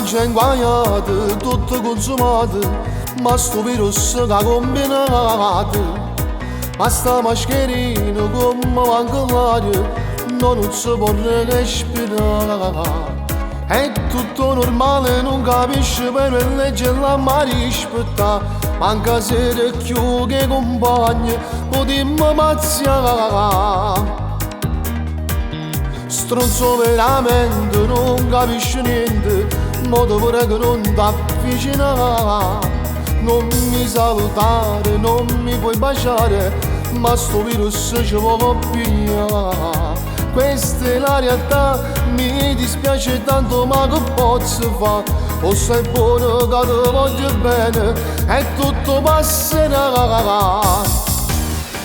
pancia inguaiata, tutto consumato, ma sto virus che ha combinato. Ma sta mascherina come manca l'aria, non si può respirare. È tutto normale, non capisce per legge la mare aspetta. Manca se più che compagni, potremmo mazziare. Stronzo veramente, non capisce niente, modo pure che non t'avvicina. Non mi salutare, non mi puoi baciare, ma sto virus ci può pigliare. Questa è la realtà, mi dispiace tanto ma che posso fare? O sei buono che ti voglio bene e tutto passerà.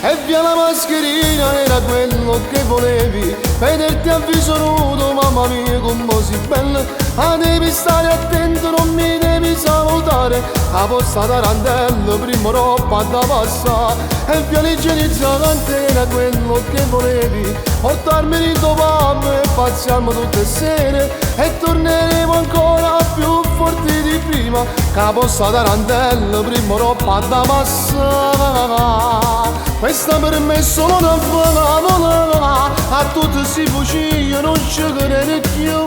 E via la mascherina era quello che volevi, vederti a viso nudo, mamma mia come sei bella. Ah, devi stare attento, non mi devi salutare, a posta tarantella, prima roba da passare. E via l'igienizzante era quello che volevi, portarmi in papà e passiamo tutte le sere. E torneremo ancora più forti di prima, che a posta tarantella, prima roba da passare. Questa per me è solo una favola, a tutti si fuciglia, non ci crede più.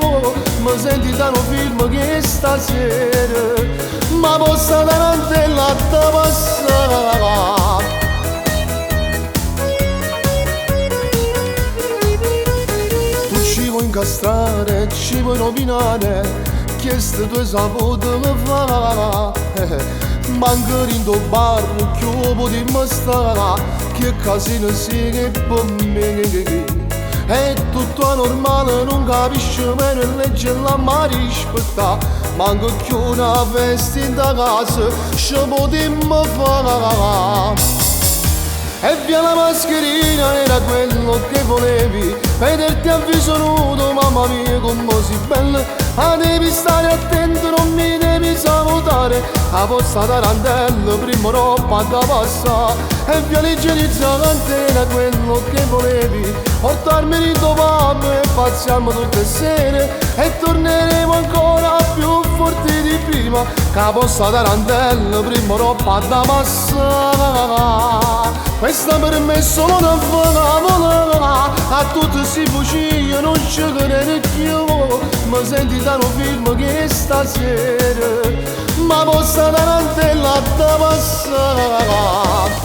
Mi senti da un film che stasera, ma possa tarantella da passare. Tu ci vuoi incastrare, ci vuoi rovinare, queste tue sapute mi fa. Manca in tuo bar, che potremmo stare, che casino si che per me. È tutto anormale, non capisci bene legge la mare aspetta. Manca più una festa in casa, ci potremmo fare. E via la mascherina era quello che volevi, vederti a viso nudo, mamma mia come sei bella. Ah, devi stare attento, non mi devi salutare, a posta tarantella, prima roba da passare. E via l'igienizzante era quello che volevi, portarmi in tuo pub e passiamo tutte le sere. E torneremo ancora più forti di prima, che a posta tarantella, prima roba da passare. Questa per me è solo una favola, a tutti si fuciglia, non ci crede più. Mi senti da un film che stasera, ma possa tarantella da passare.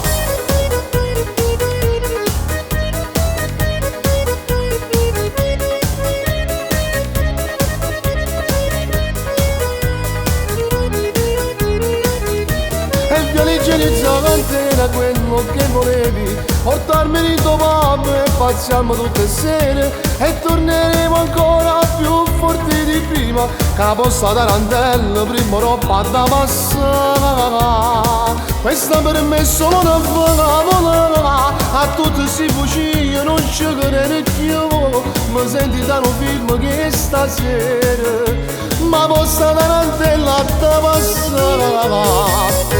L'igienizzante era quello che volevi, portarmi in tuo pub e passiamo tutte le sere. E torneremo ancora più forti di prima, che a posta tarantella, prima roba da passare. Questa per me è solo una favola, a tutti si fuciglia, non ci crede più. Mi senti da un film che stasera, ma posta tarantella da passare.